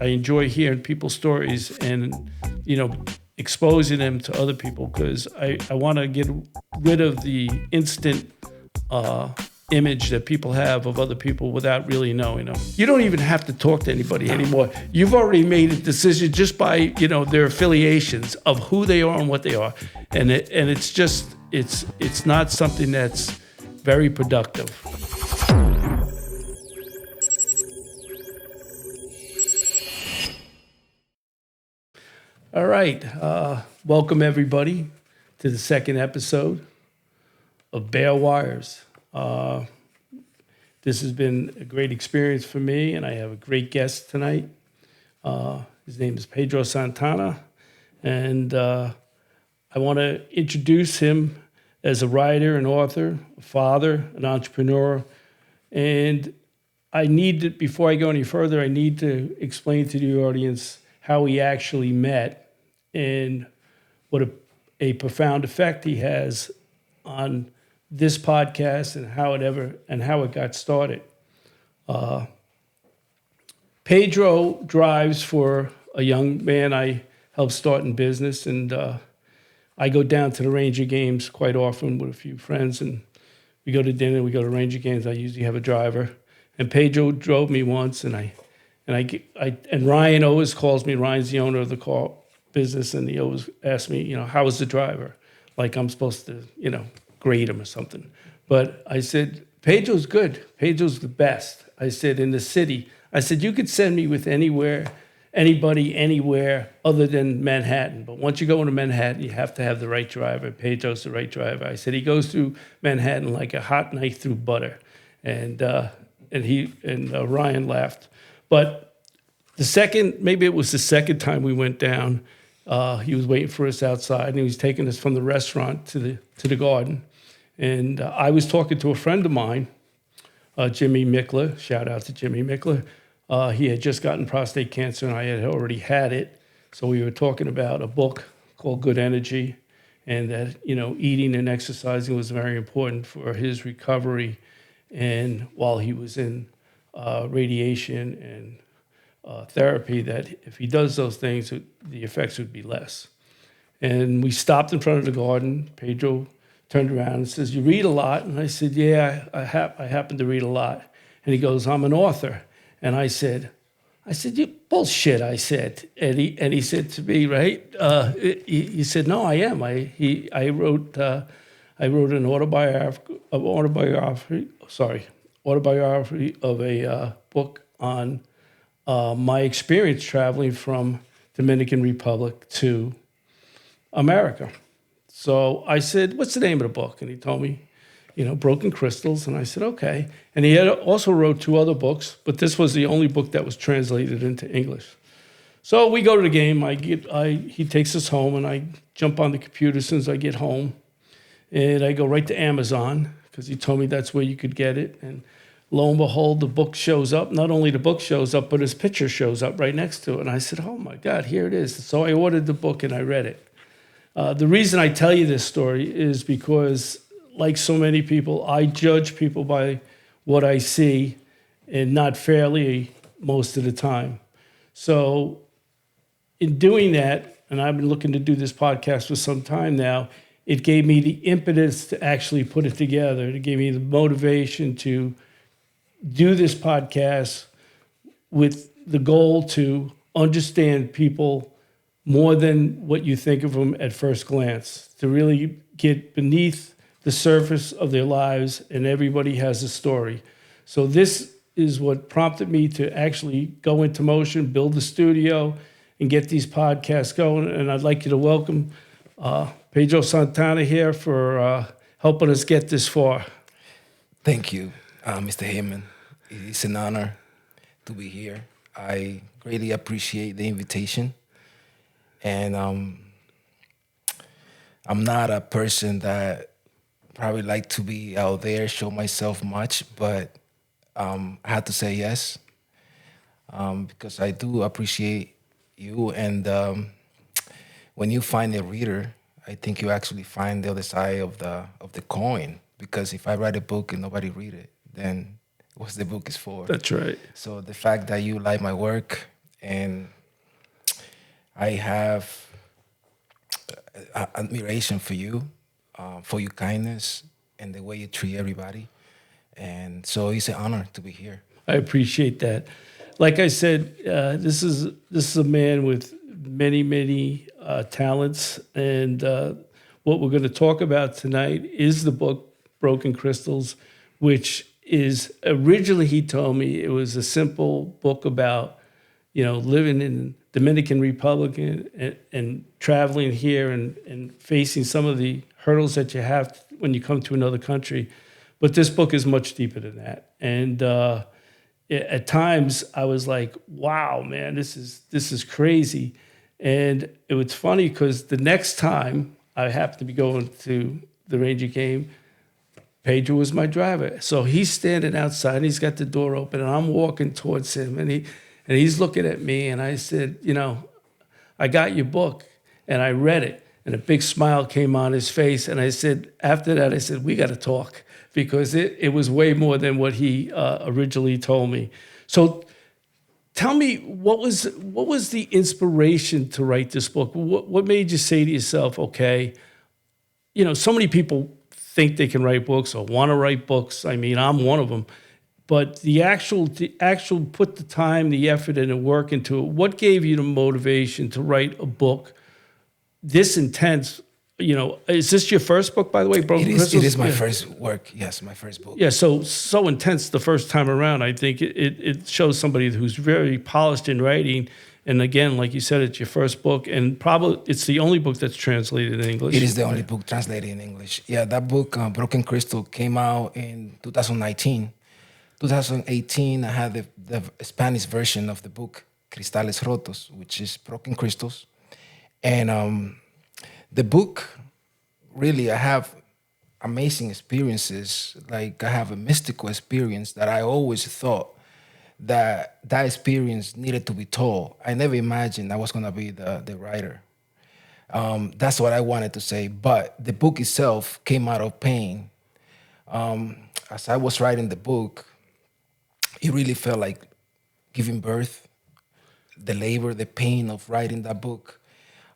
I enjoy hearing people's stories and, exposing them to other people, because I want to get rid of the instant image that people have of other people without really knowing them. You don't even have to talk to anybody anymore. You've already made a decision just by, their affiliations of who they are and what they are. And it's just, it's not something that's very productive. All right. Welcome, everybody, to the second episode of Bare Wires. This has been a great experience for me, and I have a great guest tonight. His name is Pedro Santana, and I want to introduce him as a writer, an author, a father, an entrepreneur. And before I go any further, I need to explain to the audience how we actually met and what a profound effect he has on this podcast and how it got started. Pedro drives for a young man I helped start in business, and I go down to the Ranger games quite often with a few friends, and we go to dinner, we go to Ranger games. I usually have a driver, and Pedro drove me once, and Ryan always calls me. Ryan's the owner of the car business, and he always asks me, how was the driver? Like I'm supposed to, grade him or something. But I said, Pedro's good. Pedro's the best. I said, in the city. I said, you could send me with anybody, anywhere other than Manhattan. But once you go into Manhattan, you have to have the right driver. Pedro's the right driver. I said, he goes through Manhattan like a hot knife through butter. And Ryan laughed. But maybe it was the second time we went down, he was waiting for us outside, and he was taking us from the restaurant to the garden. And I was talking to a friend of mine, Jimmy Mickler. Shout out to Jimmy Mickler. He had just gotten prostate cancer, and I had already had it. So we were talking about a book called Good Energy, and that, eating and exercising was very important for his recovery. And while he was in radiation and therapy, that if he does those things, the effects would be less. And we stopped in front of the garden. Pedro turned around and says, "You read a lot?" And I said, "Yeah, I happen to read a lot." And he goes, "I'm an author." And I said, "You bullshit," I said. And he said to me, right? He said, "No, I am. I wrote an autobiography of a book on my experience traveling from Dominican Republic to America." So I said, "What's the name of the book?" And he told me, Broken Crystals. And I said, okay. And he had also wrote 2 other books, but this was the only book that was translated into English. So we go to the game. He takes us home, and I jump on the computer as soon as I get home. And I go right to Amazon, because he told me that's where you could get it. And lo and behold, the book shows up. Not only the book shows up, but his picture shows up right next to it. And I said, oh my God, here it is. So I ordered the book and I read it. The reason I tell you this story is because, like so many people, I judge people by what I see, and not fairly most of the time. So in doing that, and I've been looking to do this podcast for some time now, it gave me the impetus to actually put it together. It gave me the motivation to do this podcast with the goal to understand people more than what you think of them at first glance, to really get beneath the surface of their lives, and everybody has a story. So this is what prompted me to actually go into motion, build the studio, and get these podcasts going. And I'd like you to welcome Pedro Santana here for helping us get this far. Thank you, Mr. Heyman. It's an honor to be here. I greatly appreciate the invitation. And I'm not a person that probably like to be out there, show myself much, but I had to say yes because I do appreciate you. And when you find a reader, I think you actually find the other side of the coin. Because if I write a book and nobody read it, then what's the book is for? That's right. So the fact that you like my work and I have admiration for your kindness and the way you treat everybody. And so it's an honor to be here. I appreciate that. Like I said, this is a man with many talents, and what we're going to talk about tonight is the book Broken Crystals, which is originally, he told me, it was a simple book about living in Dominican Republic and traveling here and facing some of the hurdles that you have when you come to another country. But this book is much deeper than that. And at times I was like, wow, man, this is crazy. And it was funny because the next time I happened to be going to the Ranger game, Pedro was my driver. So he's standing outside and he's got the door open and I'm walking towards him and he's looking at me and I said, I got your book and I read it and a big smile came on his face. And I said, after that, I said, we got to talk because it was way more than what he originally told me. So tell me, what was the inspiration to write this book? What made you say to yourself, okay, so many people think they can write books or want to write books. I mean, I'm one of them. But the actual put the time, the effort, and the work into it. What gave you the motivation to write a book this intense? Is this your first book, by the way? Broken Crystals? It is my first work. Yes, my first book. Yeah, so intense the first time around. I think it shows somebody who's very polished in writing. And again, like you said, it's your first book, and probably it's the only book that's translated in English. It is the only book translated in English. Yeah, that book, Broken Crystal, came out in 2019. 2018, I had the Spanish version of the book, Cristales Rotos, which is Broken Crystals. And the book, really, I have amazing experiences. Like I have a mystical experience that I always thought that experience needed to be told. I never imagined I was going to be the writer. That's what I wanted to say. But the book itself came out of pain. As I was writing the book, it really felt like giving birth, the labor, the pain of writing that book.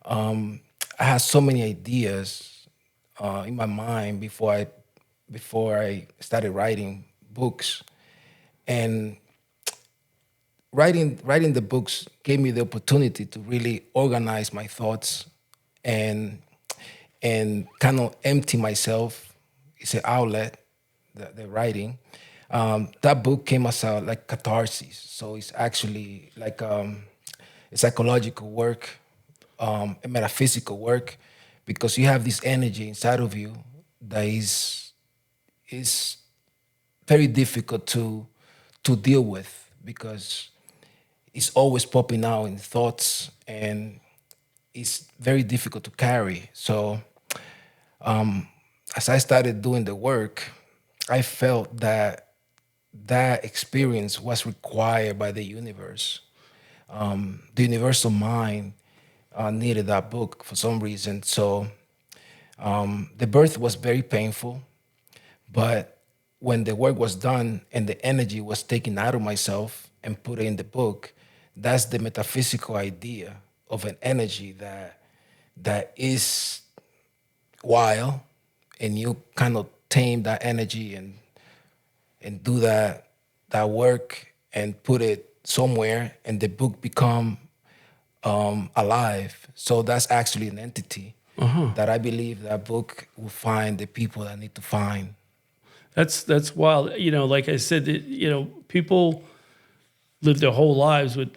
I had so many ideas in my mind before I started writing books. And writing the books gave me the opportunity to really organize my thoughts and kind of empty myself. It's an outlet, the writing. That book came as like catharsis. So it's actually like a psychological work, a metaphysical work, because you have this energy inside of you that is very difficult to deal with because it's always popping out in thoughts and it's very difficult to carry. So as I started doing the work, I felt that experience was required by the universe. The universal mind needed that book for some reason. So the birth was very painful, but when the work was done and the energy was taken out of myself and put in the book, that's the metaphysical idea of an energy that is wild, and you kind of tame that energy and do that work and put it somewhere, and the book become alive. So that's actually an entity that I believe that book will find the people that need to find. That's wild. Like I said, people live their whole lives with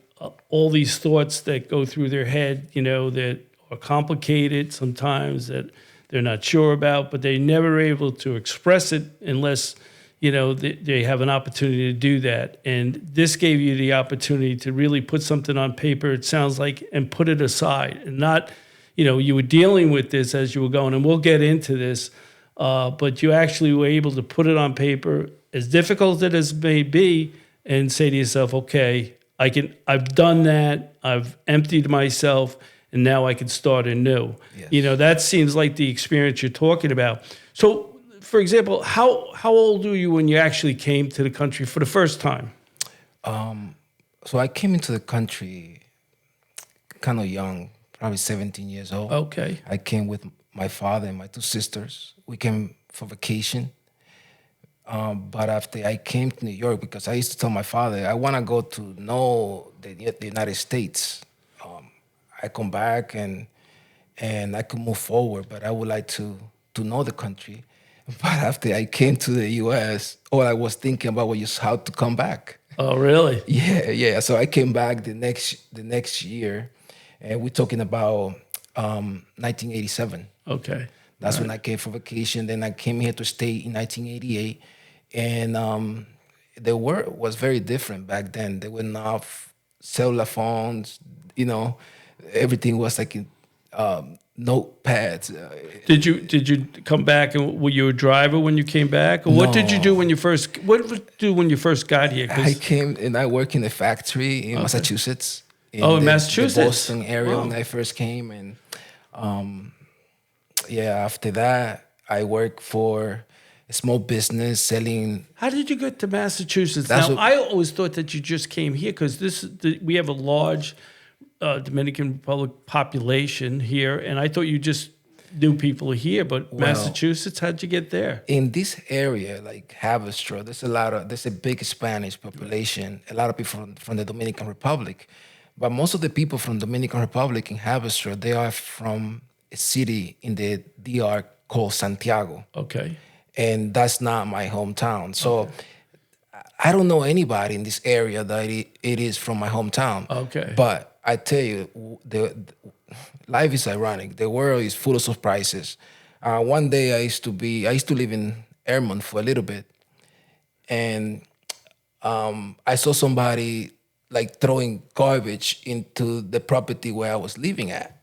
all these thoughts that go through their head, that are complicated sometimes, that they're not sure about, but they're never able to express it unless, they have an opportunity to do that. And this gave you the opportunity to really put something on paper, it sounds like, and put it aside. And not, you were dealing with this as you were going, and we'll get into this, but you actually were able to put it on paper, as difficult as it may be, and say to yourself, okay, I've done that, I've emptied myself, and now I can start anew. Yes. That seems like the experience you're talking about. So, for example, how old were you when you actually came to the country for the first time? So I came into the country kind of young, probably 17 years old. Okay. I came with my father and my two sisters. We came for vacation. But after I came to New York, because I used to tell my father, I want to go to know the United States. I come back and I could move forward, but I would like to know the country. But after I came to the U.S., all I was thinking about was just how to come back. Oh, really? Yeah, yeah. So I came back the next year, and we're talking about 1987. Okay. That's when I came for vacation. Then I came here to stay in 1988, and the world was very different back then. There were not cellular phones. You know, everything was like in notepads. Did you come back and were you a driver when you came back, or what did you do when you first? What did you do when you first got here? I came and I worked in a factory in Massachusetts. In Massachusetts, the Boston area Wow. when I first came, and after that I worked for a small business selling. How did you get to Massachusetts? That's Now, what- I always thought that you just came here because we have a large Dominican Republic population here, and I thought you just knew people here. But Massachusetts, how'd you get there? In this area, like Haverstraw, there's a big Spanish population. A lot of people from the Dominican Republic, but most of the people from Dominican Republic in Haverstraw, they are from a city in the DR called Santiago, Okay. and that's not my hometown. So I don't know anybody in this area that it is from my hometown. Okay. But I tell you, the life is ironic. The world is full of surprises. One day I used to live in Airmont for a little bit, and I saw somebody like throwing garbage into the property where I was living at.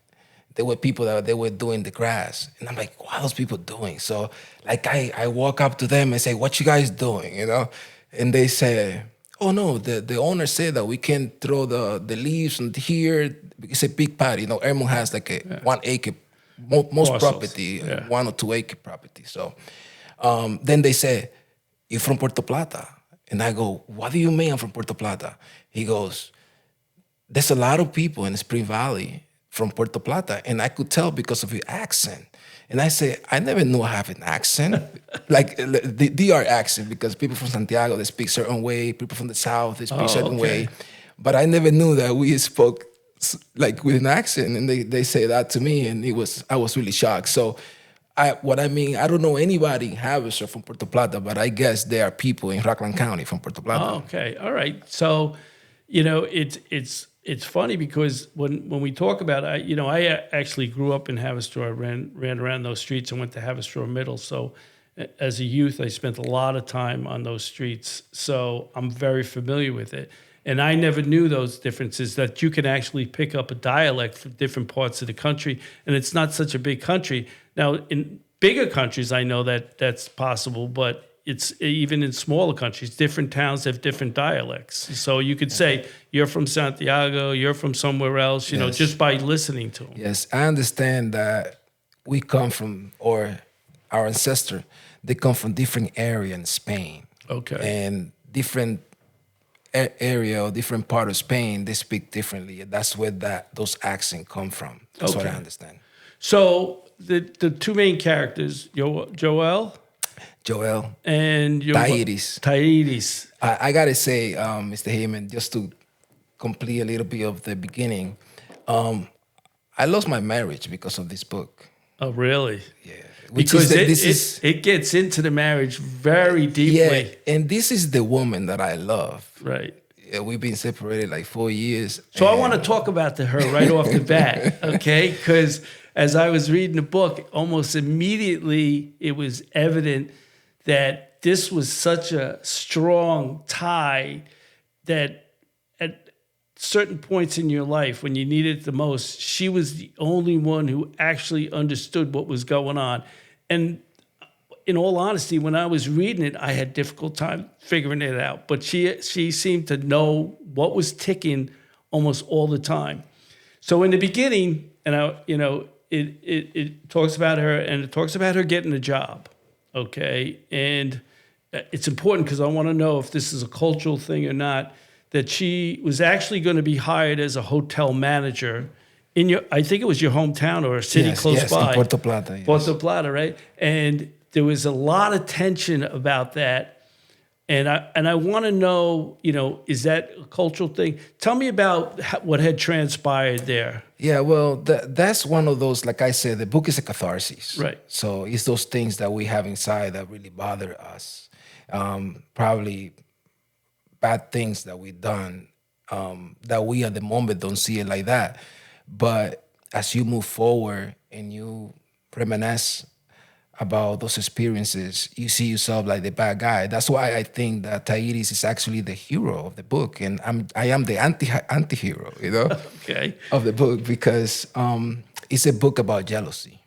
There were people they were doing the grass, and I'm like, what are those people doing? So like I walk up to them and say, what you guys doing? You know, and they say, oh no, the owner said that we can throw the leaves on here. It's a big patty. You know, Airmont has like a 1 acre, most Parcels. property, Yeah. 1 or 2 acre property. So then they say, you're from Puerto Plata. And I go, what do you mean I'm from Puerto Plata? He goes, there's a lot of people in Spring Valley from Puerto Plata. And I could tell because of your accent. And I say, I never knew I have an accent, like the DR accent, because people from Santiago, they speak certain way. People from the South, they speak certain way. But I never knew that we spoke like with an accent. And they say that to me, and I was really shocked. So I don't know anybody in Haverstraw from Puerto Plata, but I guess there are people in Rockland County from Puerto Plata. Oh, okay. All right. So, it's funny because when we talk about it, I actually grew up in Haverstraw. I ran around those streets and went to Haverstraw Middle. So as a youth, I spent a lot of time on those streets. So I'm very familiar with it. And I never knew those differences, that you can actually pick up a dialect from different parts of the country. And it's not such a big country. Now, in bigger countries, I know that that's possible, but it's even in smaller countries, different towns have different dialects. So you could say, you're from Santiago, you're from somewhere else, Yes. just by listening to them. Yes, I understand that we come from, or our ancestor, they come from different area in Spain. Okay. And different area or different part of Spain, they speak differently. That's where those accents come from. That's what I Okay. understand. So the two main characters, Yoel Joel, and Thairis. Thairis. I gotta say, Mr. Heyman, just to complete a little bit of the beginning, I lost my marriage because of this book. Oh, really? Yeah, Because it gets into the marriage very deeply. yeah, and this is the woman that I love. Right. Yeah, we've been separated like 4 years. So I and- want to talk about her right off the bat, okay? Because as I was reading the book, almost immediately it was evident that this was such a strong tie that at certain points in your life when you needed it the most, she was the only one who actually understood what was going on. And in all honesty, when I was reading it, I had difficult time figuring it out. But she seemed to know what was ticking almost all the time. So in the beginning, it talks about her, and it talks about her getting a job, okay? And it's important because I want to know if this is a cultural thing or not, that she was actually going to be hired as a hotel manager in your, I think it was your hometown or a city Yes, close yes, in by. Puerto Plata. Yes. Puerto Plata, right? And there was a lot of tension about that. And I want to know, is that a cultural thing? Tell me about what had transpired there. Yeah, well, that's one of those, like I said, the book is a catharsis. Right. So it's those things that we have inside that really bother us. Probably bad things that we've done that we at the moment don't see it like that. But as you move forward and you reminisce about those experiences, you see yourself like the bad guy. That's why I think that Thairis is actually the hero of the book, and I am the anti-hero, Okay. of the book, because it's a book about jealousy.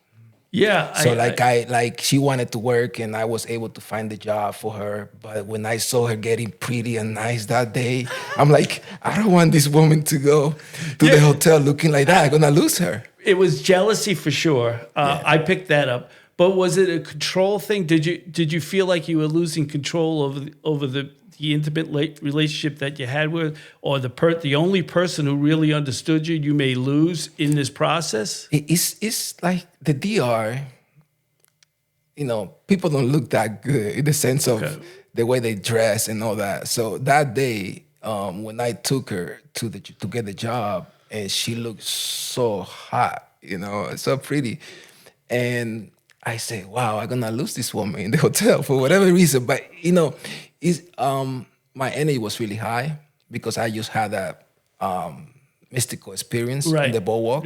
Yeah. So like she wanted to work and I was able to find the job for her. But when I saw her getting pretty and nice that day, I'm like, I don't want this woman to go to the hotel looking like that. I'm gonna lose her. It was jealousy for sure. I picked that up. But was it a control thing? Did you feel like you were losing control over the intimate relationship that you had with, or the only person who really understood you? You may lose in this process. It's like the DR. People don't look that good in the sense of the way they dress and all that. So that day, when I took her to get the job, and she looked so hot, so pretty, and I say, wow, I'm gonna lose this woman in the hotel for whatever reason. But my energy was really high because I just had that mystical experience in the boardwalk.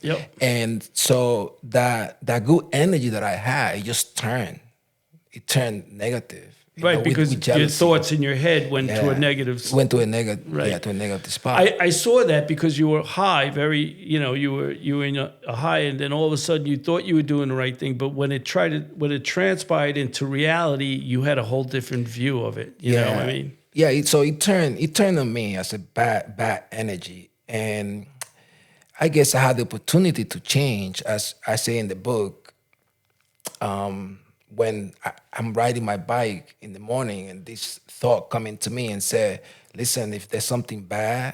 Yep. And so that good energy that I had, it turned negative. Right, because your thoughts in your head went to a negative. Went to a negative spot. I saw that because you were high, you were in a high, and then all of a sudden you thought you were doing the right thing, but when it transpired into reality, you had a whole different view of it. You know what I mean? Yeah. So it turned on me as a bad energy, and I guess I had the opportunity to change, as I say in the book. When I'm riding my bike in the morning and this thought come into me and say, listen, if there's something bad,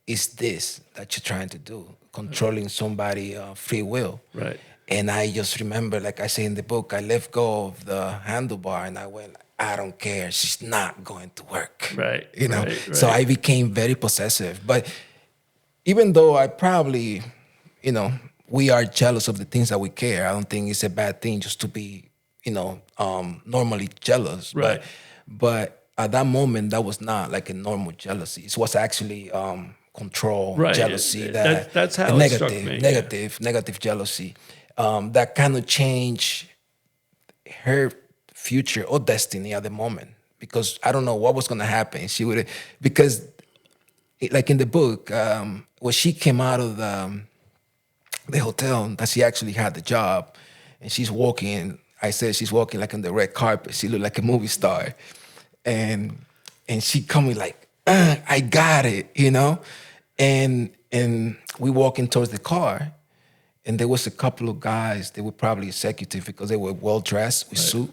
it's this that you're trying to do, controlling somebody's free will. Right. And I just remember, like I say in the book, I let go of the handlebar and I went, I don't care. She's not going to work. Right. Right. So I became very possessive. But even though I probably, we are jealous of the things that we care, I don't think it's a bad thing just to be normally jealous. Right. But at that moment, that was not like a normal jealousy. It was actually control, jealousy. That's how it struck me. Negative jealousy. That kind of changed her future or destiny at the moment. Because I don't know what was going to happen. Because like in the book, when she came out of the hotel, that she actually had the job, and she's walking. I said she's walking like on the red carpet. She looked like a movie star, and she coming like, I got it, and we walking towards the car, and there was a couple of guys. They were probably executive because they were well dressed with suit,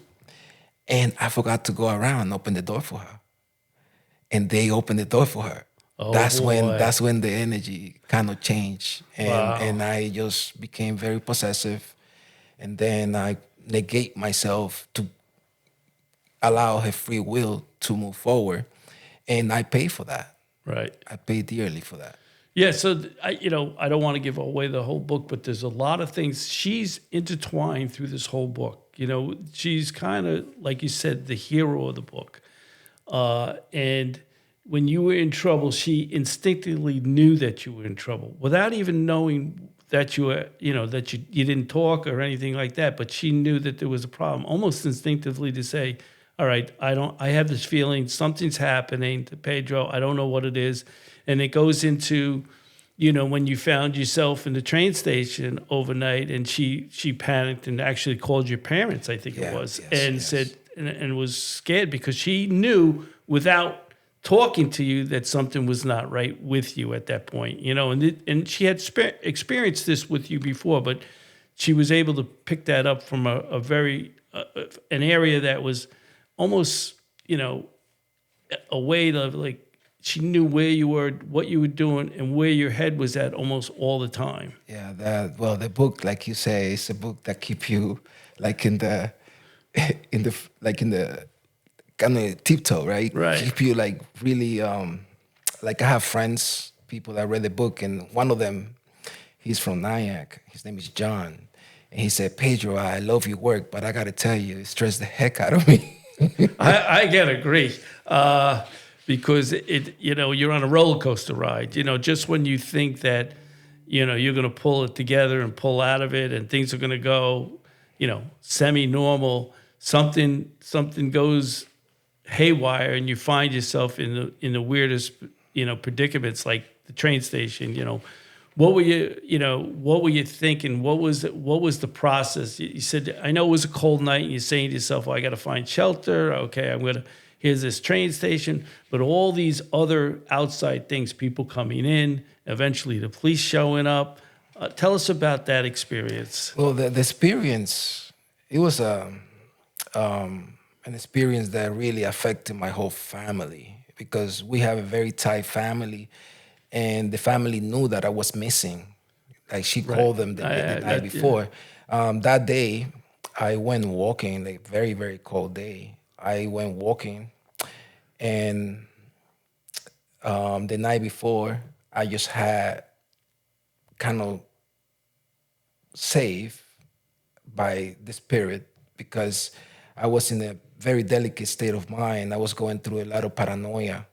and I forgot to go around and open the door for her, and they opened the door for her. Oh, that's boy. when the energy kind of changed, and I just became very possessive, and then I negate myself to allow her free will to move forward, and I pay for that. Right. I pay dearly for that. Yeah. So I don't want to give away the whole book, but there's a lot of things she's intertwined through this whole book. She's kind of, like you said, the hero of the book, and when you were in trouble, she instinctively knew that you were in trouble without even knowing that you were, that you didn't talk or anything like that, but she knew that there was a problem, almost instinctively, to say, all right, I have this feeling something's happening to Pedro. I don't know what it is. And it goes into, when you found yourself in the train station overnight and she panicked and actually called your parents, I think it was, said, and was scared because she knew without talking to you that something was not right with you at that point, and she had experienced this with you before, but she was able to pick that up from a very, an area that was almost, a way to, like, she knew where you were, what you were doing, and where your head was at almost all the time. Yeah, that well, the book, like you say, is a book that keep you like in the in the kind of tiptoe, right? Right. Keep you like really like I have friends, people that read the book, and one of them, he's from Nyack. His name is John, and he said, Pedro, I love your work, but I got to tell you, it stressed the heck out of me. I gotta agree, because you're on a roller coaster ride. Just when you think that you're gonna pull it together and pull out of it, and things are gonna go semi-normal, something goes haywire, and you find yourself in the weirdest predicaments, like the train station. What were you thinking? What was the process? You said, I know it was a cold night, and you're saying to yourself, well, I got to find shelter. Okay, here's this train station, but all these other outside things, people coming in, eventually the police showing up. Tell us about that experience. Well, the experience, it was an experience that really affected my whole family because we have a very tight family, and the family knew that I was missing. Like she called them the night before. That day, I went walking, like very, very cold day. I went walking, and the night before, I just had kind of saved by the spirit because I was in a very delicate state of mind. I was going through a lot of paranoia,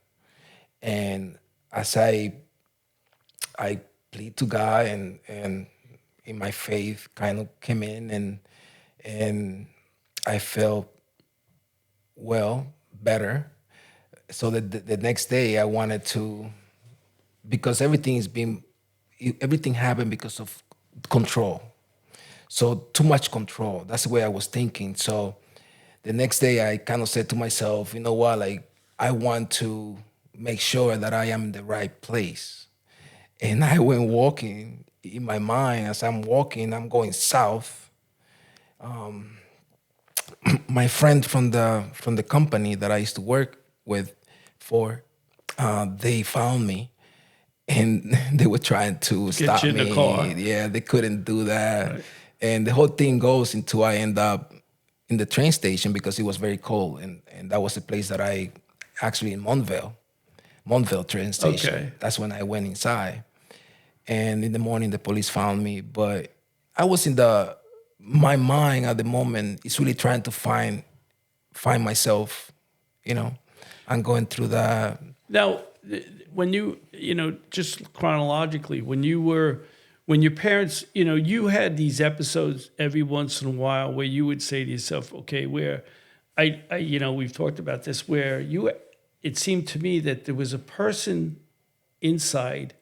and as I plead to God and in my faith kind of came in and I felt well better. So that the next day I wanted to, because everything happened because of control. So too much control. That's the way I was thinking. So the next day I kind of said to myself, you know what, like I want to make sure that I am in the right place. And I went walking in my mind. As I'm walking, I'm going south. My friend from the company that I used to work with they found me, and they were trying to stop you in me. the car. Yeah, they couldn't do that. Right. And the whole thing goes into I end up in the train station because it was very cold, and that was the place that I actually in Montville train station. Okay. That's when I went inside. And in the morning, the police found me. But I was my mind at the moment is really trying to find myself, I'm going through that. Now, when just chronologically, when your parents, you had these episodes every once in a while where you would say to yourself, okay, where we've talked about this, where it seemed to me that there was a person inside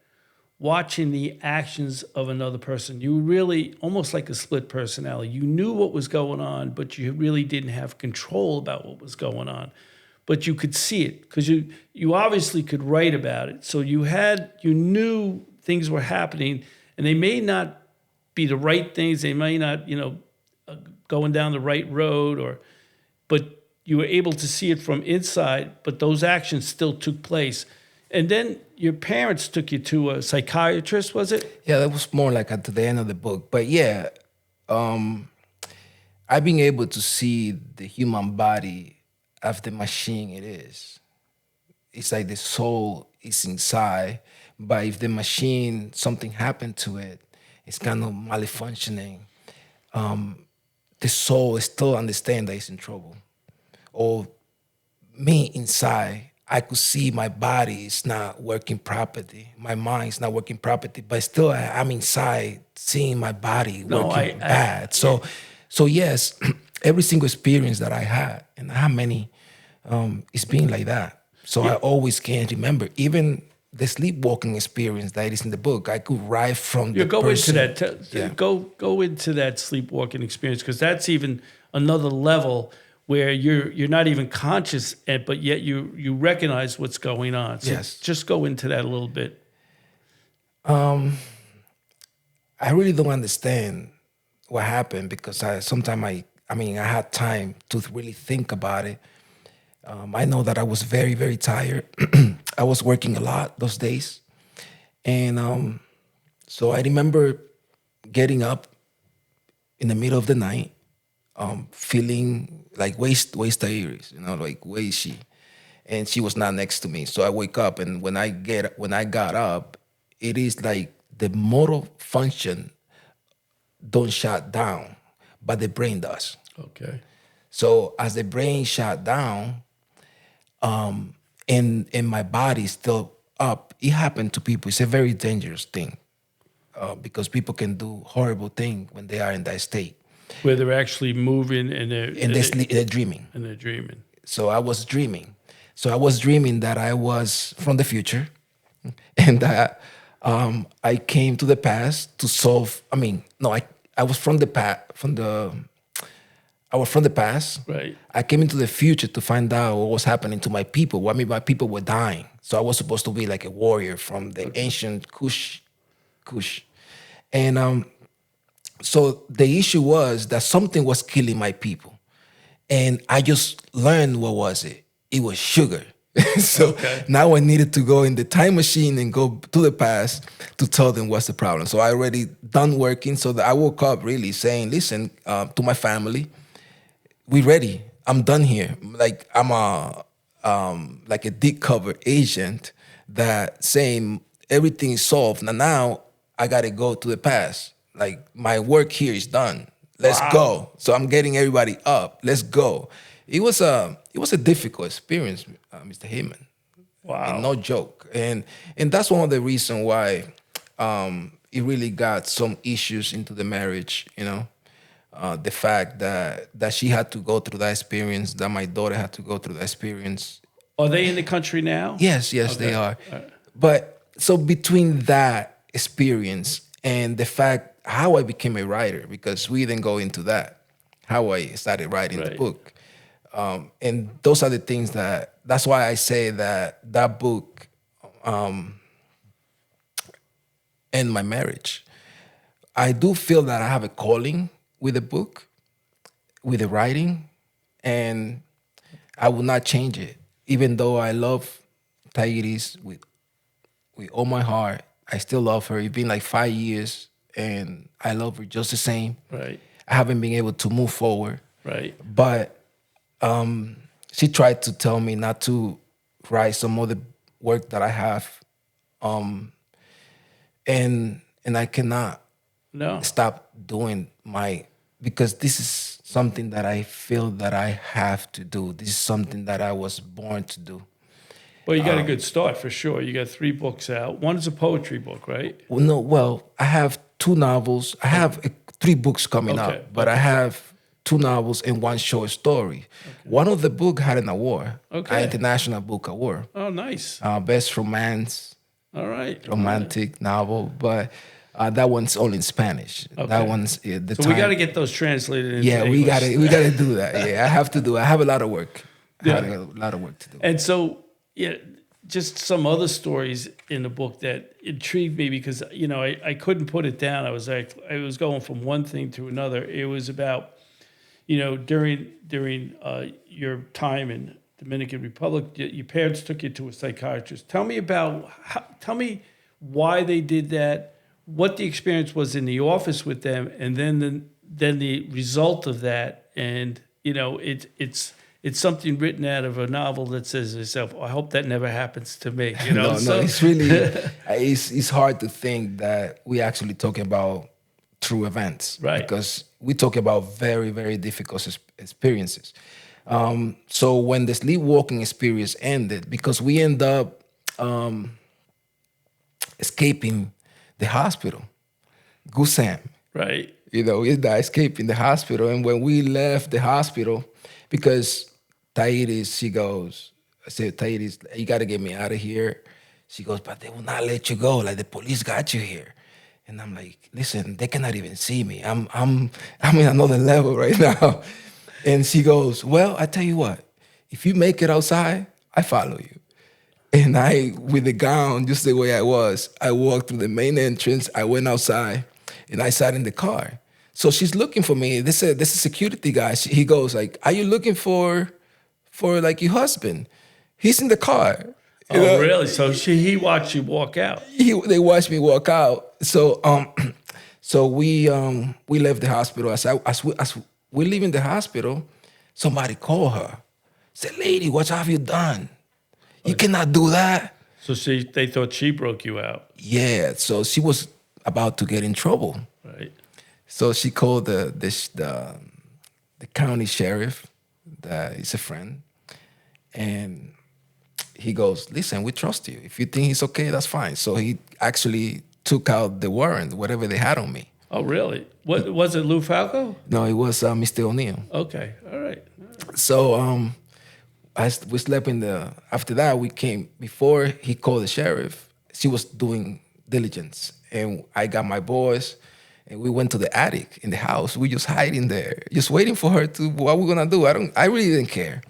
watching the actions of another person. You really, almost like a split personality. You knew what was going on, but you really didn't have control about what was going on. But you could see it because you obviously could write about it. So you knew things were happening, and they may not be the right things. They may not, going down the right road, but you were able to see it from inside, but those actions still took place. And then your parents took you to a psychiatrist, was it? Yeah, that was more like at the end of the book. But yeah, I've been able to see the human body of the machine it is. It's like the soul is inside, but if the machine, something happened to it, it's kind of malfunctioning. The soul still understand that it's in trouble. Or me inside, I could see my body is not working properly. My mind is not working properly, but still I'm inside seeing my body working bad. So yes, every single experience that I had, and how many, it's been like that. So I always can remember, even the sleepwalking experience that is in the book, I could write from the person. Into that. Go into that sleepwalking experience, because that's even another level where you're not even conscious, but yet you recognize what's going on. So Yes. Just go into that a little bit. I really don't understand what happened because sometimes I had time to really think about it. I know that I was very, very tired. I was working a lot those days. And so I remember getting up in the middle of the night, feeling like waist Iris, like way she, and she was not next to me. So I wake up, and when I got up, it is like the motor function don't shut down, but the brain does. Okay. So as the brain shut down, and my body is still up, it happened to people. It's a very dangerous thing because people can do horrible things when they are in that state. Where they're actually moving And they're dreaming. and they're dreaming. So I was dreaming. So I was dreaming that I was from the future, and that I came to the past to solve. I mean, no, I was from the past. I was from the past. Right. I came into the future to find out what was happening to my people. Well, I mean, my people were dying. So I was supposed to be like a warrior from the ancient Kush. And so the issue was that something was killing my people. And I just learned what was it. It was sugar. So now I needed to go in the time machine and go to the past to tell them what's the problem. So I already done working. So that I woke up really saying, listen, to my family, we ready. I'm done here. Like I'm like a deep cover agent that saying everything is solved. Now I gotta go to the past. Like my work here is done. Let's go. So I'm getting everybody up. Let's go. It was a difficult experience, Mr. Heyman. Wow. And no joke. And that's one of the reasons why it really got some issues into the marriage, the fact that she had to go through that experience, that my daughter had to go through that experience. Are they in the country now? Yes, they are. But so between that experience and the fact how I became a writer, because we didn't go into that, how I started writing the book. And those are the things that's why I say that book and my marriage. I do feel that I have a calling with the book, with the writing, and I will not change it. Even though I love Thairis with all my heart, I still love her. It's been like 5 years, and I love her just the same. Right. I haven't been able to move forward. Right. But she tried to tell me not to write some other work that I have, and I cannot stop doing because this is something that I feel that I have to do. This is something that I was born to do. Well, you got a good start for sure. You got 3 books out. One is a poetry book, right? Well, I have 2 novels. I have 3 books coming out, but I have 2 novels and 1 short story. One of the book had an award, an international book award. Oh, nice. Best romance. All right. Romantic novel, but that one's only in Spanish. That one's we got to get those translated into English. we got to do that. Yeah, I have to do. I have a lot of work. I have a lot of work to do. And so, just some other stories in the book that intrigued me because I couldn't put it down. I was going from one thing to another. It was about during your time in Dominican Republic, your parents took you to a psychiatrist. Tell me why they did that, what the experience was in the office with them, and then the result of that. And it's something written out of a novel that says to yourself, I hope that never happens to me. No, it's really it's hard to think that we actually talking about true events, right? Because we talk about very, very difficult experiences. So when the sleepwalking experience ended, because we end up escaping the hospital, Gusam, right? We died escaping the hospital, and when we left the hospital, because Thairis, she goes, I said, Thairis, you got to get me out of here. She goes, but they will not let you go. Like the police got you here. And I'm like, listen, they cannot even see me. I'm in another level right now. And she goes, well, I tell you what, if you make it outside, I follow you. And I, with the gown, just the way I was, I walked through the main entrance. I went outside and I sat in the car. So she's looking for me. This is a security guy. He goes like, are you looking for like your husband? He's in the car. You Oh, know, really? So he watched you walk out. they watched me walk out. So so we left the hospital. As we leaving the hospital, somebody called her. Said, "Lady, what have you done? You cannot do that." So they thought she broke you out, Yeah. So she was about to get in trouble. right? So she called the county sheriff, that is a friend, and he goes, "Listen, we trust you. If you think he's okay, that's fine." So he actually took out the warrant, whatever they had on me. Oh, really? What was it, Lou Falco? No, it was Mr. O'Neill. Okay, all right. So we slept in the. After that, we came before he called the sheriff. She was doing diligence, and I got my boys, and we went to the attic in the house. We just hiding there, just waiting for her to. What we gonna do? I really didn't care.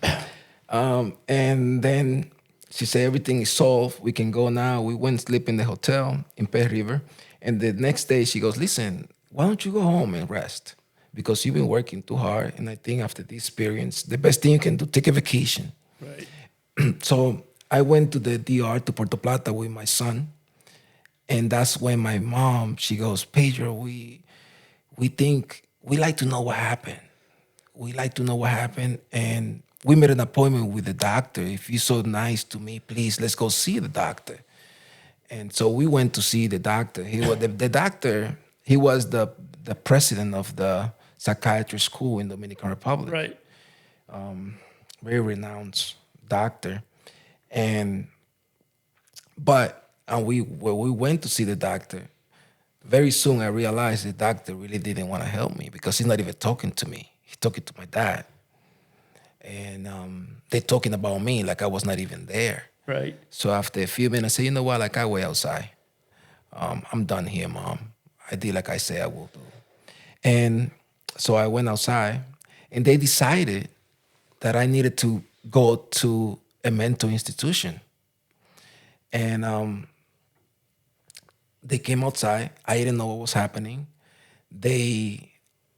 And then she said everything is solved. We can go now. We went sleep in the hotel in Pearl River, and the next day she goes, "Listen, why don't you go home and rest? Because you've been working too hard, and I think after this experience, the best thing you can do, take a vacation." Right. So I went to the DR to Puerto Plata with my son, and that's when my mom, she goes, "Pedro, we think we like to know what happened. We like to know what happened, and we made an appointment with the doctor. If you're so nice to me, please let's go see the doctor." And so we went to see the doctor. He was the doctor. He was the president of the psychiatry school in Dominican Republic. Right. Very renowned doctor. And when we went to see the doctor, very soon I realized the doctor really didn't want to help me because he's not even talking to me. He's talking to my dad. And they're talking about me like I was not even there. Right. So after a few minutes, I said, "You know what? Like, I wait outside. I'm done here, Mom. I did like I said I will do." And so I went outside, and they decided that I needed to go to a mental institution. And they came outside. I didn't know what was happening. We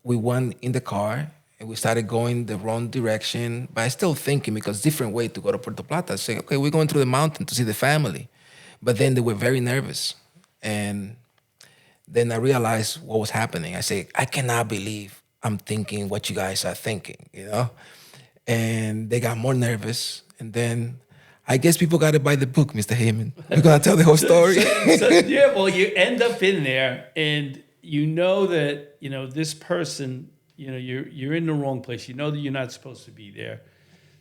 went in the car, and we started going the wrong direction. But I still thinking, because different way to go to Puerto Plata. I said, "Okay, we're going through the mountain to see the family." But then they were very nervous. And then I realized what was happening. I said, "I cannot believe I'm thinking what you guys are thinking, you know?" And they got more nervous. And then I guess people got it by the book, Mr. Heyman. You're going to tell the whole story? Yeah, well, you end up in there, and you know that this person. You're in the wrong place. You know that you're not supposed to be there.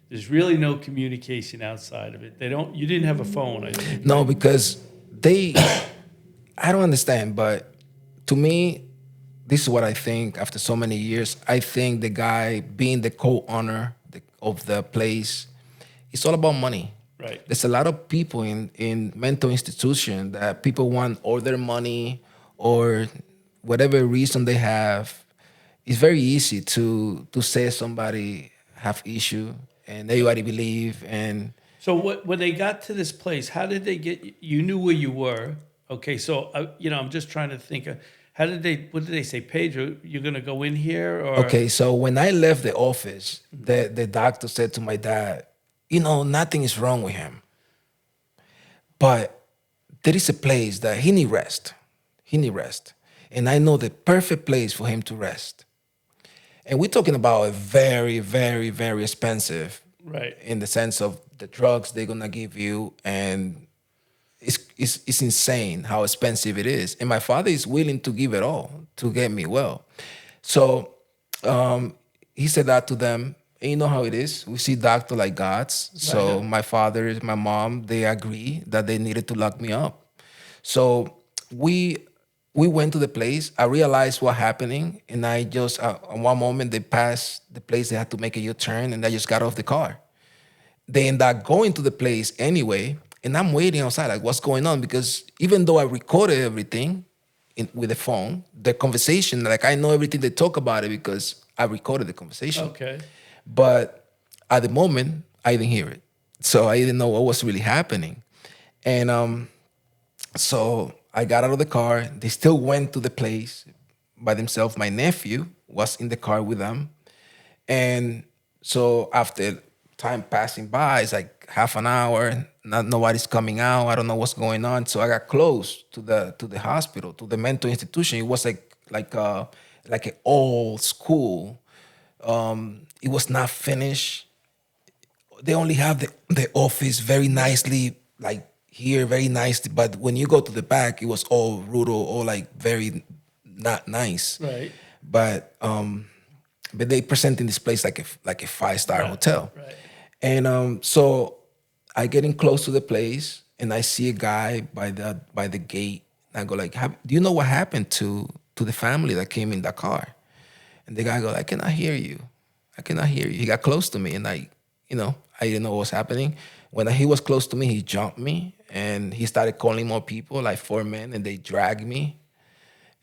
There's really no communication outside of it. You didn't have a phone, I think. No, because I don't understand, but to me, this is what I think after so many years. I think the guy being the co-owner of the place, it's all about money. Right. There's a lot of people in mental institution that people want all their money or whatever reason they have. It's very easy to say somebody have issue and everybody believe. And So when they got to this place, how did they get? You knew where you were. Okay, so I'm just trying to think. What did they say, Pedro? You're gonna go in here, or okay, so when I left the office, the doctor said to my dad, "Nothing is wrong with him, but there is a place that he need rest. He need rest, and I know the perfect place for him to rest." And we're talking about a very, very, very expensive, right? in the sense of the drugs they're gonna give you, and it's insane how expensive it is. And my father is willing to give it all to get me well. So he said that to them. And you know how it is. We see doctor like gods. So Right. my father, my mom, they agree that they needed to lock me up. So we went to the place. I realized what happening, and I just at one moment they passed the place. They had to make a U-turn, and I just got off the car. They end up going to the place anyway, and I'm waiting outside, like, what's going on? Because even though I recorded everything with the phone, the conversation, like, I know everything they talk about it because I recorded the conversation. Okay. But at the moment, I didn't hear it. So I didn't know what was really happening. And so I got out of the car. They still went to the place by themselves. My nephew was in the car with them. And so after time passing by, it's like half an hour, nobody's coming out. I don't know what's going on. So I got close to the hospital, to the mental institution. It was like an old school. It was not finished. They only have the office very nicely, like here, very nicely. But when you go to the back, it was all rural, all like very not nice. Right. But they presenting this place like a 5-star hotel. Right. And so I getting close to the place, and I see a guy by the gate. And I go like, "Do you know what happened to the family that came in that car?" And the guy go, "I cannot hear you. I cannot hear you." He got close to me, and I didn't know what was happening. When he was close to me, he jumped me, and he started calling more people, like 4 men, and they dragged me,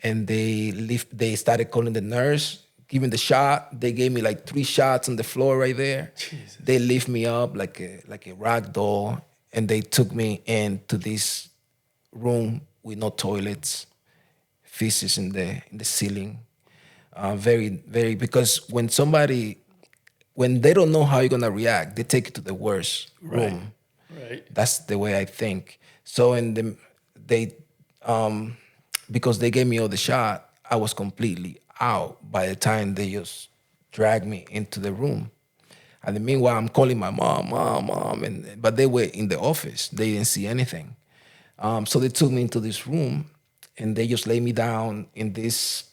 and they started calling the nurse, giving the shot. They gave me like 3 shots on the floor right there. Jesus. They lift me up like a rag doll, and they took me into this room with no toilets, feces in the ceiling. Very, very, because when they don't know how you're gonna react, they take you to the worst room. Right. That's the way I think. So because they gave me all the shot, I was completely out by the time they just dragged me into the room. And then meanwhile, I'm calling my mom, but they were in the office. They didn't see anything. So they took me into this room, and they just laid me down in this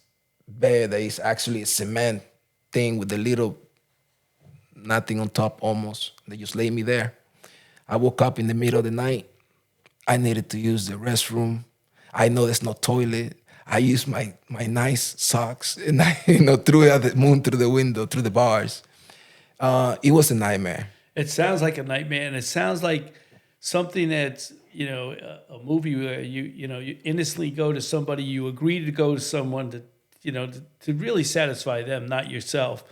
bed that is actually a cement thing with a little nothing on top almost. They just laid me there. I woke up in the middle of the night. I needed to use the restroom. I know there's no toilet. I used my nice socks, and I threw out the moon through the window, through the bars. It was a nightmare. It sounds like a nightmare, and it sounds like something that's a movie where you innocently go to somebody, you agree to go to someone to really satisfy them, not yourself,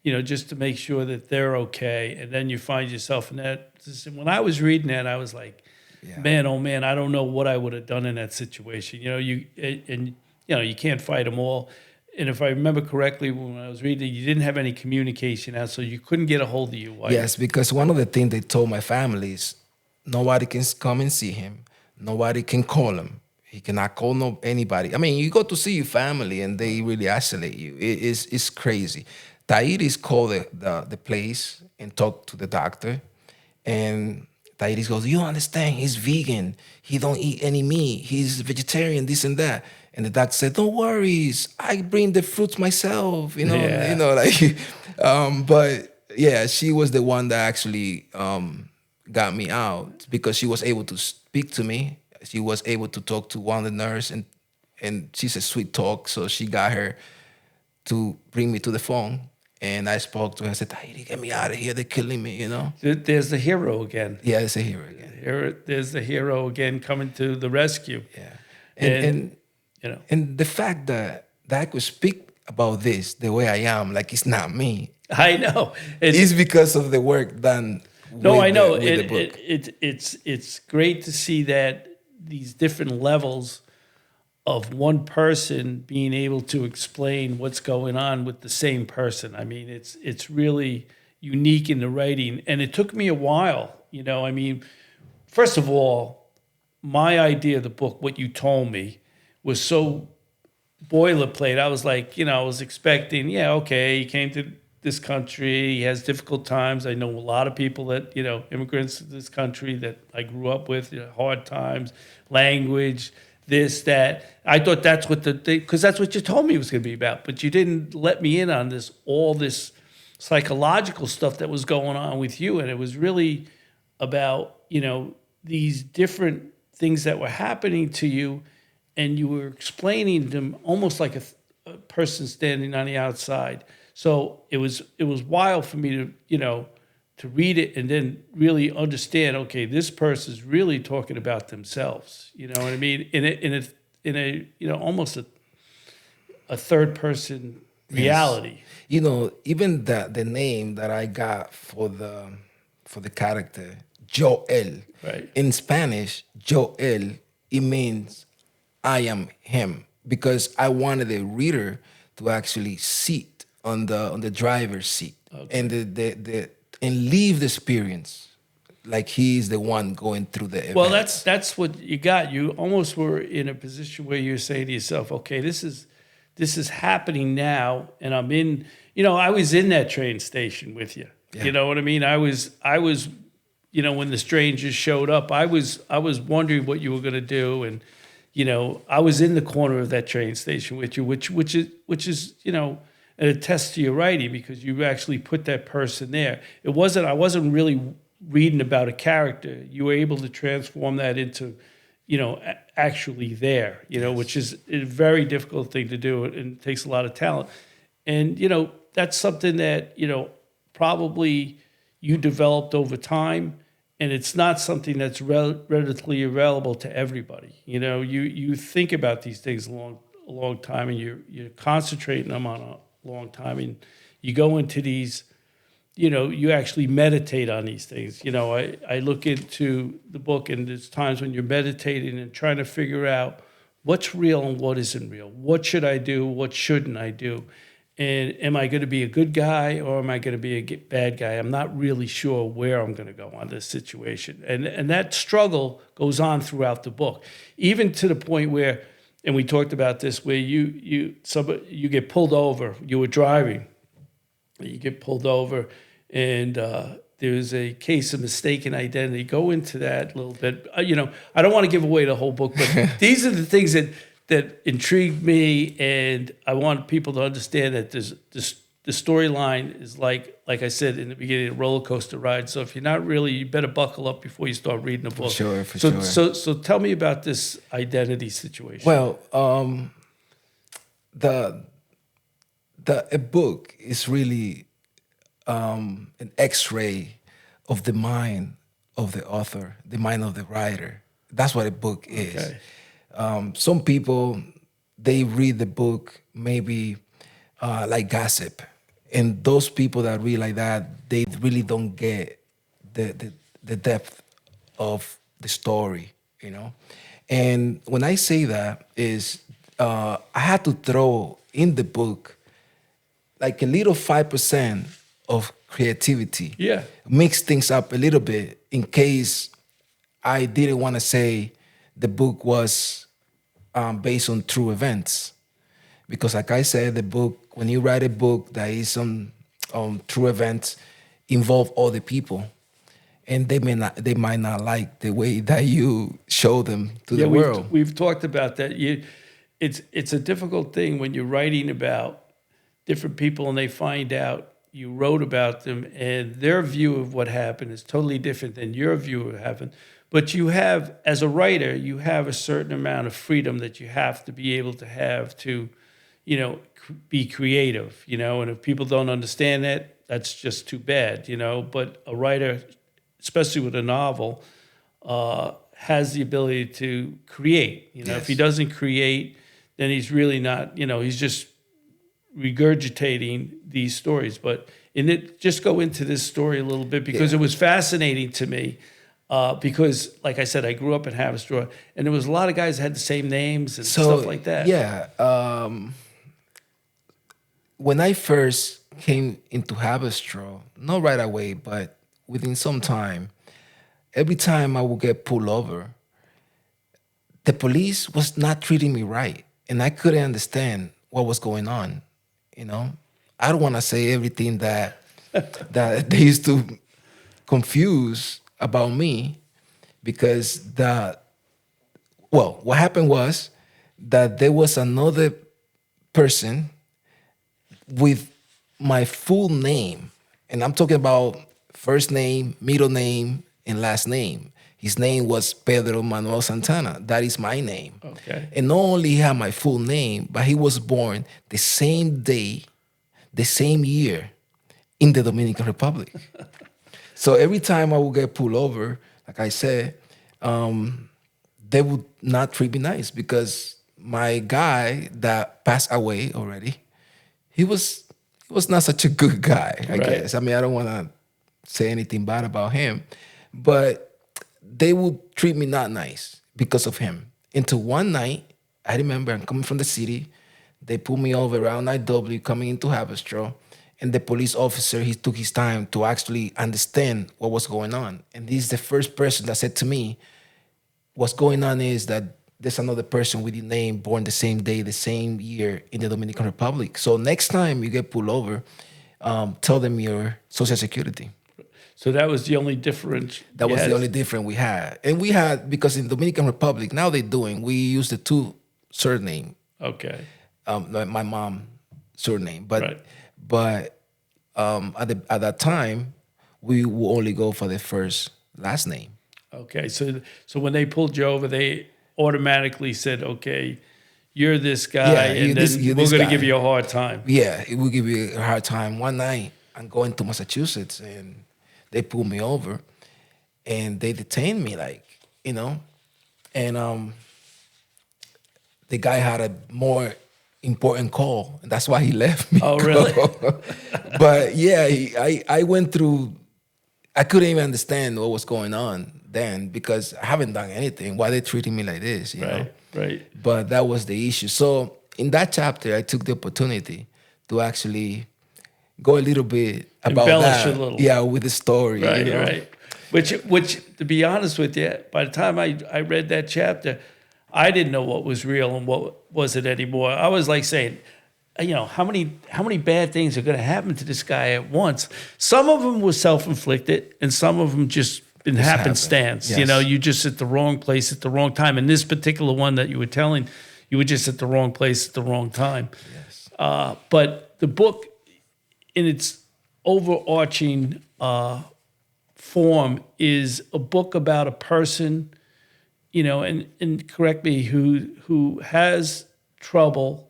just to make sure that they're okay, and then you find yourself in that. When I was reading that, I was like, man, oh man, I don't know what I would have done in that situation. You can't fight them all. And if I remember correctly, when I was reading, you didn't have any communication out, so you couldn't get a hold of your wife. Yes, because one of the things they told my family is nobody can come and see him. Nobody can call him. He cannot call anybody. I mean, you go to see your family, and they really isolate you. It's crazy. Tairis called the place and talked to the doctor, and Tairis goes, "You understand? He's vegan. He don't eat any meat. He's vegetarian. This and that." And the doctor said, "Don't worry. I bring the fruits myself." But yeah, she was the one that actually got me out, because she was able to speak to me. She was able to talk to one of the nurse, and she's a sweet talk, so she got her to bring me to the phone. And I spoke to her. I said, "Tahiti, get me out of here. They're killing me, There's the hero again. Yeah, it's a hero again. There's the hero again coming to the rescue. Yeah. And the fact that I could speak about this the way I am, like it's not me. I know. It's because of the work done. No, I know. With the book. It's great to see that these different levels of one person being able to explain what's going on with the same person. I mean, it's really unique in the writing, and it took me a while. I mean, first of all, my idea of the book, what you told me, was so boilerplate. I was like, I was expecting, okay, he came to this country, he has difficult times. I know a lot of people that, immigrants to this country that I grew up with, hard times, language, this, that. I thought that's what because that's what you told me it was going to be about. But you didn't let me in on all this psychological stuff that was going on with you. And it was really about, these different things that were happening to you. And you were explaining them almost like a person standing on the outside. So it was wild for me to read it and then really understand. Okay, this person's really talking about themselves. You know what I mean? In a almost a third person reality. Yes. Even the name that I got for the character, Yoel. Right. In Spanish, Yoel, it means I am him, because I wanted the reader to actually sit on the driver's seat, and and leave the experience like he's the one going through the Well, events. that's what you got. You almost were in a position where you're saying to yourself, okay, this is happening now, and I'm in. I was in that train station with you. Yeah. You know what I mean? I was. When the strangers showed up, I was wondering what you were going to do, and I was in the corner of that train station with you, which is an attest to your writing because you actually put that person there. I wasn't really reading about a character. You were able to transform that into, actually there, which is a very difficult thing to do, and it takes a lot of talent. And that's something that probably you developed over time, and it's not something that's readily available to everybody. You think about these things a long time, and you're concentrating them on a long time, and you go into these. You actually meditate on these things. I look into the book, and there's times when you're meditating and trying to figure out what's real and what isn't real. What should I do? What shouldn't I do? And am I going to be a good guy or am I going to be a bad guy? I'm not really sure where I'm going to go on this situation. And that struggle goes on throughout the book, even to the point where, and we talked about this, where you get pulled over. You were driving. You get pulled over, and there's a case of mistaken identity. Go into that a little bit. I don't want to give away the whole book, but these are the things that intrigued me, and I want people to understand that the storyline is like I said in the beginning, a roller coaster ride. So if you're not really, you better buckle up before you start reading the book. For sure. So tell me about this identity situation. Well, a book is really an X-ray of the mind of the author, the mind of the writer. That's what a book is. Okay. Some people, they read the book maybe like gossip, and those people that read like that, they really don't get the depth of the story, And when I say that is, I had to throw in the book like a little 5% of creativity. Yeah. Mix things up a little bit in case I didn't want to say the book was based on true events. Because like I said, the book, when you write a book that is on true events, involve all the people. And they might not like the way that you show them to the world. We've talked about that. It's a difficult thing when you're writing about different people and they find out you wrote about them and their view of what happened is totally different than your view of what happened. But you have, as a writer, you have a certain amount of freedom that you have to be able to have to, be creative, and if people don't understand that, that's just too bad, But a writer, especially with a novel, has the ability to create. Yes. If he doesn't create, then he's really not, he's just regurgitating these stories. But just go into this story a little bit because it was fascinating to me. Because, like I said, I grew up in Haverstraw, and there was a lot of guys that had the same names and stuff like that. Yeah. When I first came into Haverstraw, not right away, but within some time, every time I would get pulled over, the police was not treating me right, and I couldn't understand what was going on. I don't want to say everything that they used to confuse about me, because what happened was that there was another person with my full name, and I'm talking about first name, middle name, and last name. His name was Pedro Santana. That is my name. Okay. And not only he had my full name, but he was born the same day, the same year in the Dominican Republic. So every time I would get pulled over, like I said, they would not treat me nice because my guy that passed away already, he was not such a good guy, I guess. I mean, I don't want to say anything bad about him, but they would treat me not nice because of him. Until one night, I remember I'm coming from the city, they pulled me over around IW coming into Haverstraw, And the police officer, he took his time to actually understand what was going on. And this is the first person that said to me, what's going on is that there's another person with your name born the same day, the same year in the Dominican Republic. So next time you get pulled over, tell them your social security. So that was the only difference. That was the only difference we had. And we had, because in Dominican Republic, now they're doing, we use the two surname. Okay. My mom surname. But Right. but at that time, we will only go for the first last name. Okay. So when they pulled you over, they automatically said, "Okay, you're this guy, Yeah, and then you're we're this going to guy." give you a hard time." Yeah, it will give you a hard time. One night, I'm going to Massachusetts, and they pulled me over, and they detained me, like, and the guy had a more important call, and that's why he left me. Oh, really? But yeah, I went through. I couldn't even understand what was going on then because I haven't done anything. Why they treating me like this? You know? Right. But that was the issue. So in that chapter, I took the opportunity to actually go a little bit about Embellish that. a little. Yeah, with the story. Right. You know? Right. Which, to be honest with you, by the time I read that chapter, I didn't know what was real and what wasn't anymore. I was like saying, how many bad things are going to happen to this guy at once? Some of them were self-inflicted, and some of them just been happenstance. Yes. You just at the wrong place at the wrong time. And this particular one that you were telling, you were just at the wrong place at the wrong time. Yes. But the book, in its overarching form, is a book about a person, and correct me, who has trouble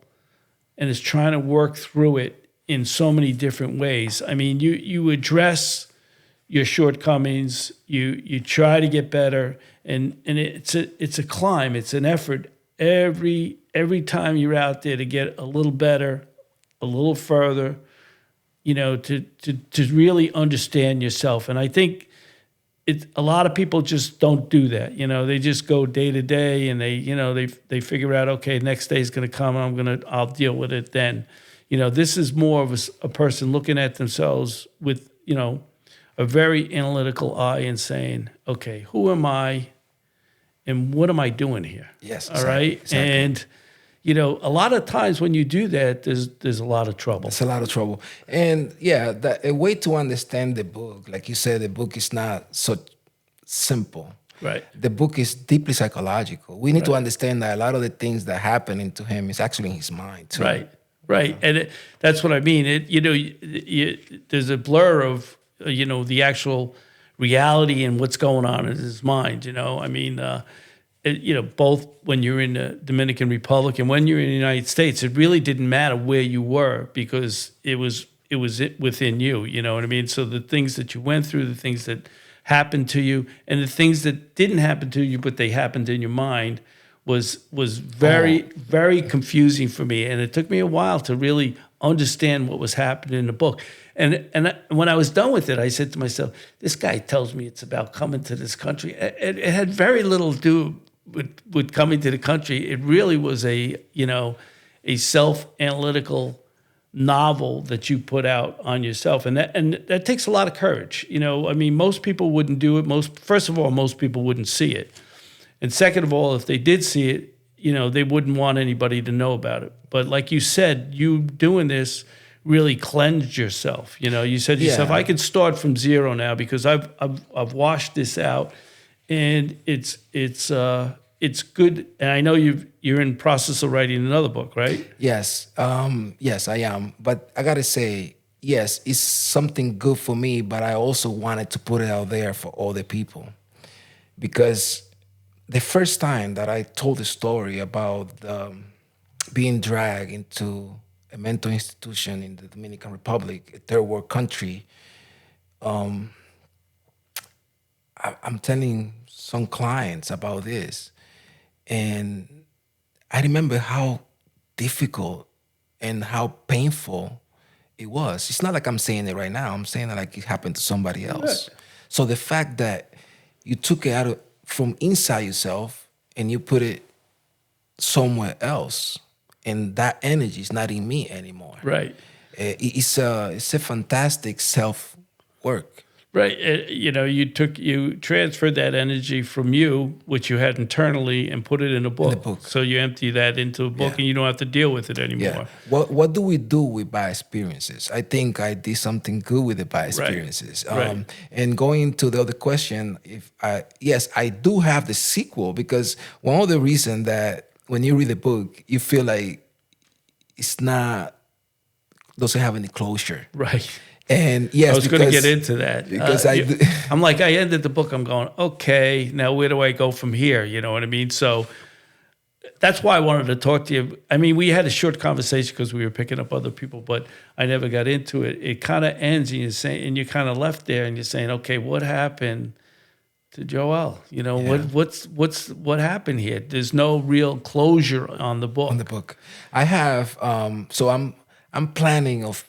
and is trying to work through it in so many different ways. I mean, you address your shortcomings, you try to get better, and it's a climb, it's an effort every time you're out there to get a little better, a little further, to really understand yourself. And I think a lot of people just don't do that. They just go day to day, and they figure out, okay, next day is going to come, I'll deal with it then. This is more of a person looking at themselves with, a very analytical eye and saying, okay, who am I and what am I doing here? Yes. All right. Exactly. And, a lot of times when you do that, there's a lot of trouble. It's a lot of trouble. And yeah, a way to understand the book, like you said, the book is not so simple. Right. The book is deeply psychological. We need to understand that a lot of the things that happen to him is actually in his mind too. Right. And that's what I mean. There's a blur of, the actual reality and what's going on in his mind. I mean, both when you're in the Dominican Republic and when you're in the United States, it really didn't matter where you were because it was within you. You know what I mean? So the things that you went through, the things that happened to you, and the things that didn't happen to you but they happened in your mind was very confusing for me, and it took me a while to really understand what was happening in the book. And when I was done with it, I said to myself, "This guy tells me it's about coming to this country. It had very little to do with coming to the country. It really was a self-analytical novel that you put out on yourself, and that takes a lot of courage. I mean, most people wouldn't do it. First of all, most people wouldn't see it, and second of all, if they did see it, they wouldn't want anybody to know about it. But like you said, you doing this really cleansed yourself. You said to yourself, I can start from zero now because I've washed this out, and it's good. And I know you're in process of writing another book, right? Yes, yes, I am. But I gotta say, yes, it's something good for me. But I also wanted to put it out there for all the people, because the first time that I told the story about being dragged into a mental institution in the Dominican Republic, a third world country, I'm telling some clients about this. And I remember how difficult and how painful it was. It's not like I'm saying it right now. I'm saying it like it happened to somebody else. Right. So the fact that you took it out from inside yourself and you put it somewhere else, and that energy is not in me anymore. Right. It's a fantastic self work. Right. You transferred that energy from you, which you had internally, and put it in a book. In a book. So you empty that into a book, Yeah. and you don't have to deal with it anymore. Yeah. What do we do with bad experiences? I think I did something good with the bad experiences. Right. And going to the other question, yes, I do have the sequel, because one of the reasons that when you read the book, you feel like it's not doesn't have any closure. Right. And yes, I was going to get into that. Because I'm like, I ended the book. I'm going, okay, now where do I go from here? You know what I mean? So that's why I wanted to talk to you. I mean, we had a short conversation because we were picking up other people, but I never got into it. It kind of ends, and you're kind of left there, and you're saying, okay, what happened to Joel? You know, what happened here? There's no real closure on the book. On the book, I have. So I'm planning of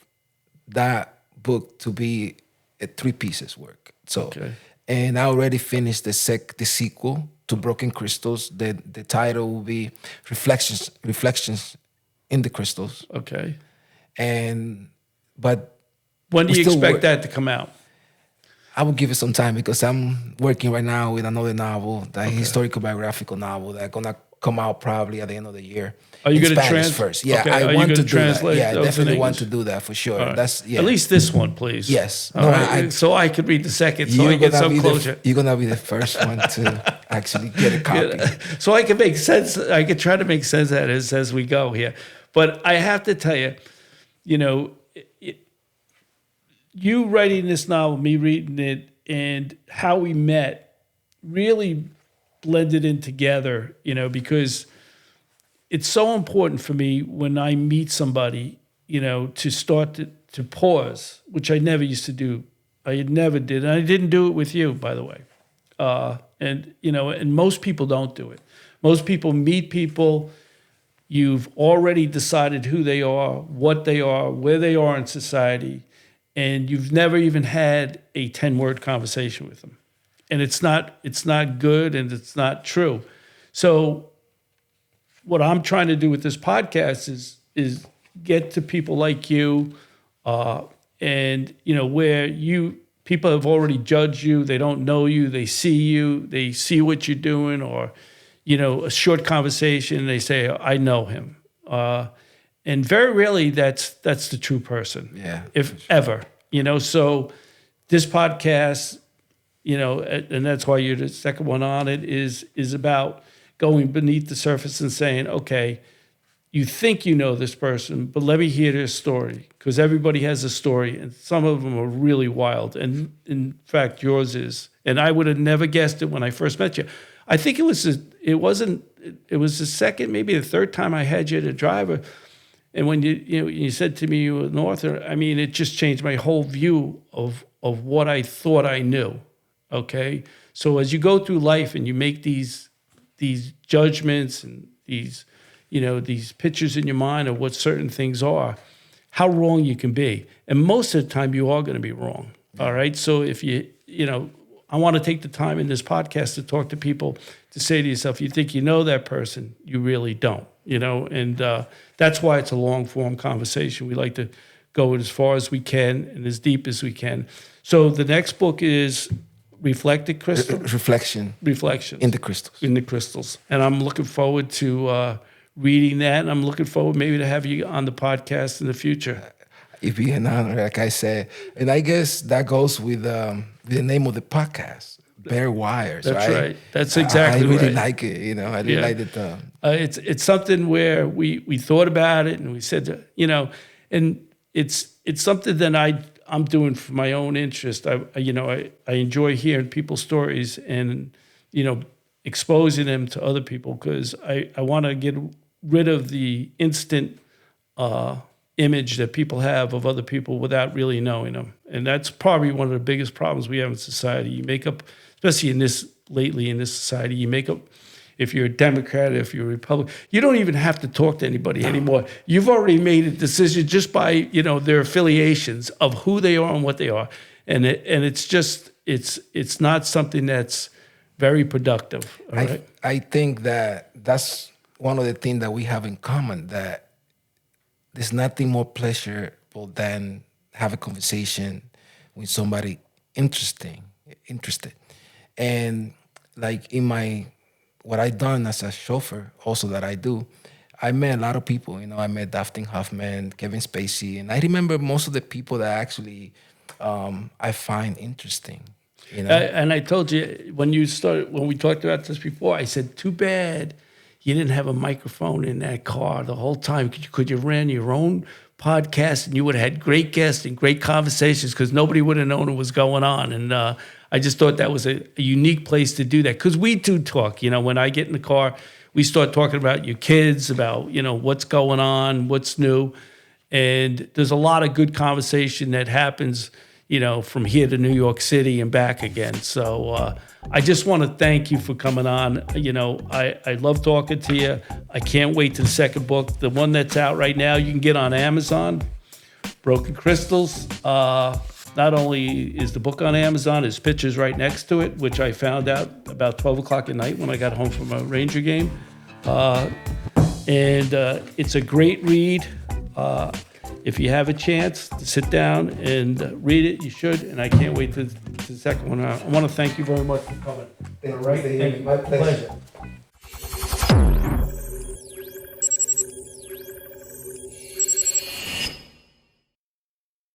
that book to be a 3 pieces work. So, Okay. And I already finished the sequel to Broken Crystals. The title will be Reflections in the Crystals. Okay. But when do we you still expect that to come out? I will give it some time, because I'm working right now with another novel, the historical biographical novel that's gonna come out probably at the end of the year. Are you going to first? Yeah, okay. I want to do that. Yeah, I those in definitely want English? to do that for sure. All right. That's At least this one, please. Yes. All right. So I could read the second, so I get some closure. You're gonna be the first one to actually get a copy. So I can make sense. I can try to make sense of that as we go here. But I have to tell you, you writing this novel, me reading it, and how we met really blended in together, because it's so important for me when I meet somebody, to start to pause, which I never used to do. I never did. And I didn't do it with you, by the way. And most people don't do it. Most people meet people. You've already decided who they are, what they are, where they are in society, and you've never even had a 10-word conversation with them. And it's not good, and it's not true. So what I'm trying to do with this podcast is get to people like you, and where people have already judged you, they don't know you, they see what you're doing, or a short conversation, they say, I know him, and very rarely that's the true person, if ever. So this podcast, and that's why you're the second one on it, is about going beneath the surface and saying, okay, you think you know this person, but let me hear their story, because everybody has a story, and some of them are really wild. And in fact, yours is. And I would have never guessed it when I first met you. I think it was the second, maybe the third time I had you as a driver. And when you said to me you were an author, I mean, it just changed my whole view of what I thought I knew. Okay, so as you go through life and you make these judgments and these pictures in your mind of what certain things are, how wrong you can be, and most of the time you are going to be wrong. All right, so if I want to take the time in this podcast to talk to people, to say to yourself, you think you know that person, you really don't. And that's why it's a long form conversation. We like to go as far as we can and as deep as we can. So the next book is Reflected Crystal? Reflections in the Crystals. In the Crystals. And I'm looking forward to reading that, and I'm looking forward maybe to have you on the podcast in the future. It'd be an honor, like I said. And I guess that goes with the name of the podcast, Bare Wires. That's right. That's exactly right. I really right. like it. I really like it. It's something where we thought about it, and we said, and it's something that I'm doing for my own interest. I enjoy hearing people's stories and, exposing them to other people, because I want to get rid of the instant image that people have of other people without really knowing them. And that's probably one of the biggest problems we have in society. You make up, especially in this society, you make up, if you're a Democrat, if you're a Republican, you don't even have to talk to anybody anymore. You've already made a decision just by, their affiliations of who they are and what they are. And it's just, it's not something that's very productive. All right? I think that's one of the things that we have in common, that there's nothing more comfortable than have a conversation with somebody interested. And like in my what I done as a chauffeur, also that I do, I met a lot of people. You know, I met Dustin Hoffman, Kevin Spacey, and I remember most of the people that actually I find interesting. You know, And I told you when we talked about this before, I said, too bad you didn't have a microphone in that car the whole time. Could you ran your own podcast and you would have had great guests and great conversations because nobody would have known what was going on. And I just thought that was a unique place to do that because we do talk. You know, when I get in the car, we start talking about your kids, about, you know, what's going on, what's new. And there's a lot of good conversation that happens, you know, from here to New York City and back again. So I just want to thank you for coming on. You know, I love talking to you. I can't wait to the second book. The one that's out right now, you can get on Amazon, Broken Crystals. Not only is the book on Amazon, there's pictures right next to it, which I found out about 12 o'clock at night when I got home from a Ranger game. And it's a great read. If you have a chance to sit down and read it, you should. And I can't wait to the second one. I want to thank you very much for coming. Thank you. My pleasure.